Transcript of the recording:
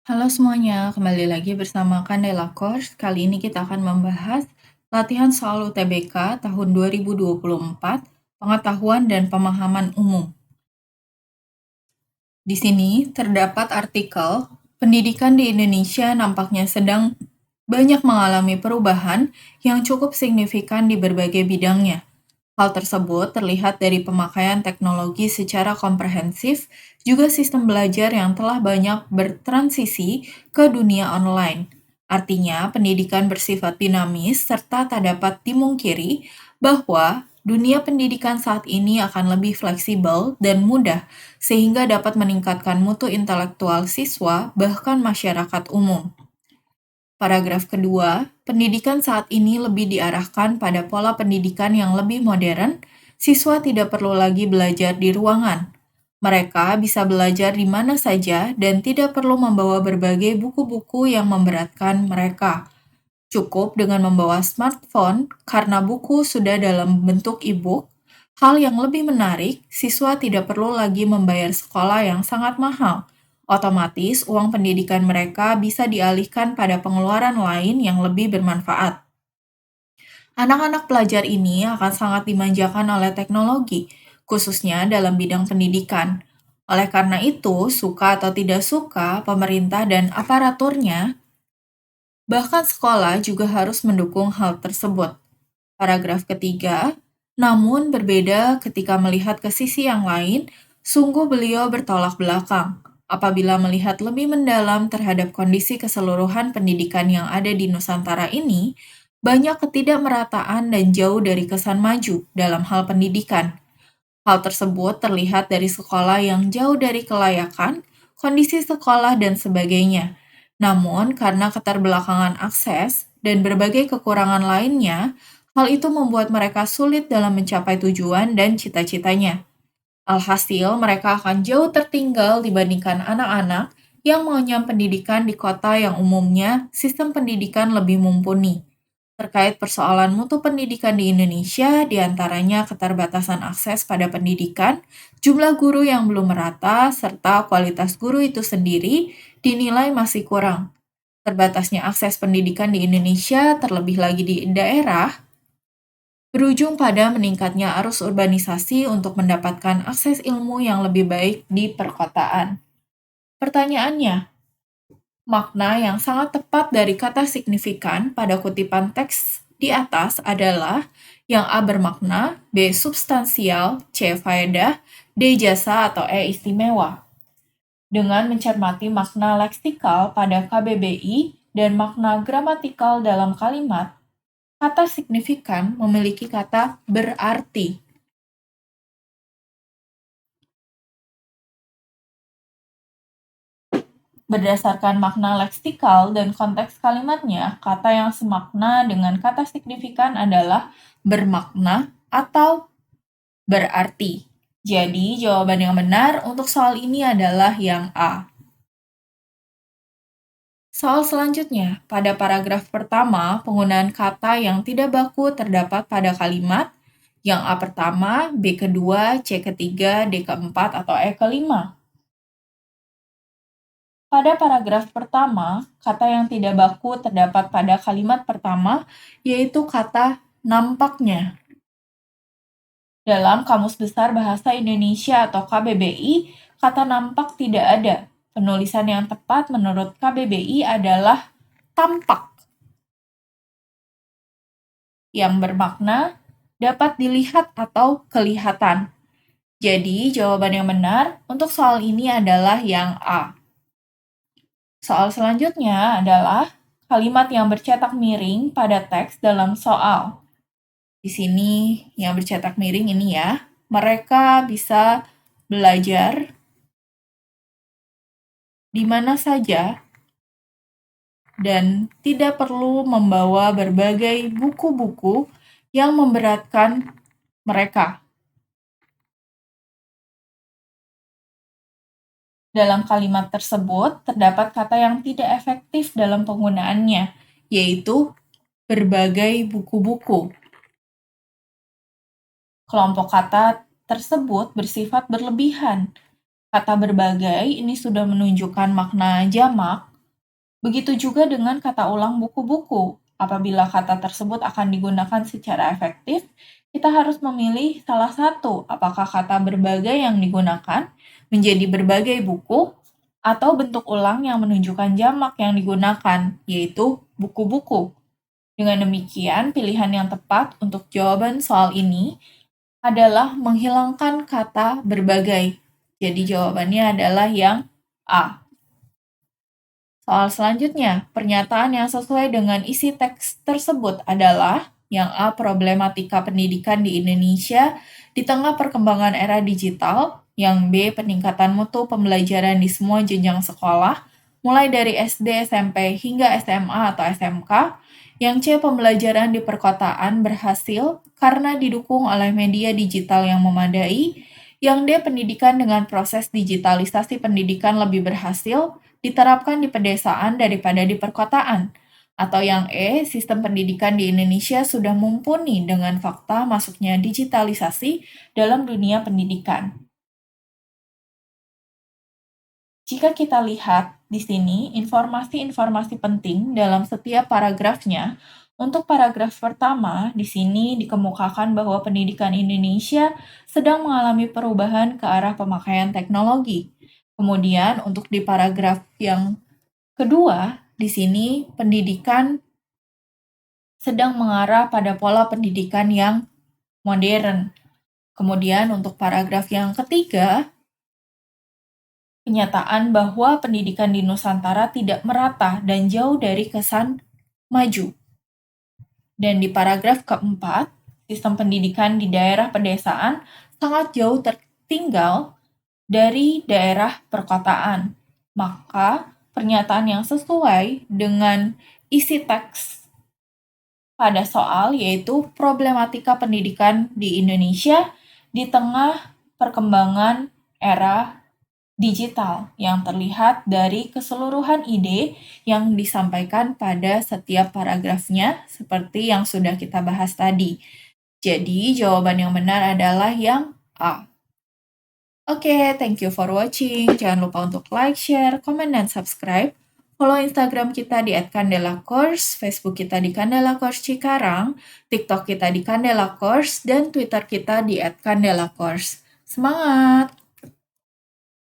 Halo semuanya, kembali lagi bersama Candela Course. Kali ini kita akan membahas latihan soal UTBK tahun 2024, pengetahuan dan pemahaman umum. Di sini terdapat artikel, pendidikan di Indonesia nampaknya sedang banyak mengalami perubahan yang cukup signifikan di berbagai bidangnya. Hal tersebut terlihat dari pemakaian teknologi secara komprehensif, juga sistem belajar yang telah banyak bertransisi ke dunia online. Artinya, pendidikan bersifat dinamis serta tak dapat dimungkiri bahwa dunia pendidikan saat ini akan lebih fleksibel dan mudah, sehingga dapat meningkatkan mutu intelektual siswa bahkan masyarakat umum. Paragraf kedua, pendidikan saat ini lebih diarahkan pada pola pendidikan yang lebih modern. Siswa tidak perlu lagi belajar di ruangan. Mereka bisa belajar di mana saja dan tidak perlu membawa berbagai buku-buku yang memberatkan mereka. Cukup dengan membawa smartphone karena buku sudah dalam bentuk e-book. Hal yang lebih menarik, siswa tidak perlu lagi membayar sekolah yang sangat mahal. Otomatis, uang pendidikan mereka bisa dialihkan pada pengeluaran lain yang lebih bermanfaat. Anak-anak pelajar ini akan sangat dimanjakan oleh teknologi, khususnya dalam bidang pendidikan. Oleh karena itu, suka atau tidak suka, pemerintah dan aparaturnya, bahkan sekolah juga harus mendukung hal tersebut. Paragraf ketiga, namun berbeda ketika melihat ke sisi yang lain, sungguh beliau bertolak belakang apabila melihat lebih mendalam terhadap kondisi keseluruhan pendidikan yang ada di Nusantara ini, banyak ketidakmerataan dan jauh dari kesan maju dalam hal pendidikan. Hal tersebut terlihat dari sekolah yang jauh dari kelayakan, kondisi sekolah, dan sebagainya. Namun, karena keterbelakangan akses dan berbagai kekurangan lainnya, hal itu membuat mereka sulit dalam mencapai tujuan dan cita-citanya. Alhasil, mereka akan jauh tertinggal dibandingkan anak-anak yang mengenyam pendidikan di kota yang umumnya sistem pendidikan lebih mumpuni. Terkait persoalan mutu pendidikan di Indonesia, diantaranya keterbatasan akses pada pendidikan, jumlah guru yang belum merata, serta kualitas guru itu sendiri dinilai masih kurang. Terbatasnya akses pendidikan di Indonesia, terlebih lagi di daerah, berujung pada meningkatnya arus urbanisasi untuk mendapatkan akses ilmu yang lebih baik di perkotaan. Pertanyaannya, makna yang sangat tepat dari kata signifikan pada kutipan teks di atas adalah yang A bermakna, B substansial, C faedah, D jasa atau E istimewa. Dengan mencermati makna leksikal pada KBBI dan makna gramatikal dalam kalimat, kata signifikan memiliki kata berarti. Berdasarkan makna leksikal dan konteks kalimatnya, kata yang semakna dengan kata signifikan adalah bermakna atau berarti. Jadi, jawaban yang benar untuk soal ini adalah yang A. Soal selanjutnya, pada paragraf pertama, penggunaan kata yang tidak baku terdapat pada kalimat yang A pertama, B kedua, C ketiga, D keempat, atau E kelima. Pada paragraf pertama, kata yang tidak baku terdapat pada kalimat pertama, yaitu kata nampaknya. Dalam Kamus Besar Bahasa Indonesia atau KBBI, kata nampak tidak ada. Penulisan yang tepat menurut KBBI adalah tampak, yang bermakna dapat dilihat atau kelihatan. Jadi, jawaban yang benar untuk soal ini adalah yang A. Soal selanjutnya adalah kalimat yang bercetak miring pada teks dalam soal. Di sini yang bercetak miring ini ya, mereka bisa belajar di mana saja dan tidak perlu membawa berbagai buku-buku yang memberatkan mereka. Dalam kalimat tersebut terdapat kata yang tidak efektif dalam penggunaannya, yaitu berbagai buku-buku. Kelompok kata tersebut bersifat berlebihan. Kata berbagai ini sudah menunjukkan makna jamak, Begitu juga dengan kata ulang buku-buku. Apabila kata tersebut akan digunakan secara efektif, kita harus memilih salah satu, apakah kata berbagai yang digunakan menjadi berbagai buku, atau bentuk ulang yang menunjukkan jamak yang digunakan, yaitu buku-buku. Dengan demikian, pilihan yang tepat untuk jawaban soal ini adalah menghilangkan kata berbagai. Jadi jawabannya adalah yang A. Soal selanjutnya, pernyataan yang sesuai dengan isi teks tersebut adalah yang A. Problematika pendidikan di Indonesia di tengah perkembangan era digital, yang B. Peningkatan mutu pembelajaran di semua jenjang sekolah, mulai dari SD, SMP, hingga SMA atau SMK, yang C. Pembelajaran di perkotaan berhasil karena didukung oleh media digital yang memadai, yang D. Pendidikan dengan proses digitalisasi pendidikan lebih berhasil diterapkan di pedesaan daripada di perkotaan. Atau yang E, sistem pendidikan di Indonesia sudah mumpuni dengan fakta masuknya digitalisasi dalam dunia pendidikan. Jika kita lihat di sini, informasi-informasi penting dalam setiap paragrafnya. Untuk paragraf pertama, di sini dikemukakan bahwa pendidikan Indonesia sedang mengalami perubahan ke arah pemakaian teknologi. Kemudian, untuk di paragraf yang kedua, di sini pendidikan sedang mengarah pada pola pendidikan yang modern. Kemudian untuk paragraf yang ketiga, kenyataan bahwa pendidikan di Nusantara tidak merata dan jauh dari kesan maju. Dan di paragraf keempat, sistem pendidikan di daerah pedesaan sangat jauh tertinggal dari daerah perkotaan. Maka, pernyataan yang sesuai dengan isi teks pada soal yaitu problematika pendidikan di Indonesia di tengah perkembangan era digital yang terlihat dari keseluruhan ide yang disampaikan pada setiap paragrafnya seperti yang sudah kita bahas tadi. Jadi, jawaban yang benar adalah yang A. Oke, thank you for watching. Jangan lupa untuk like, share, komen, dan subscribe. Follow Instagram kita di @kandelacourse, Facebook kita di Kandela Course Cikarang, TikTok kita di Kandela Course, dan Twitter kita di @kandelacourse. Semangat!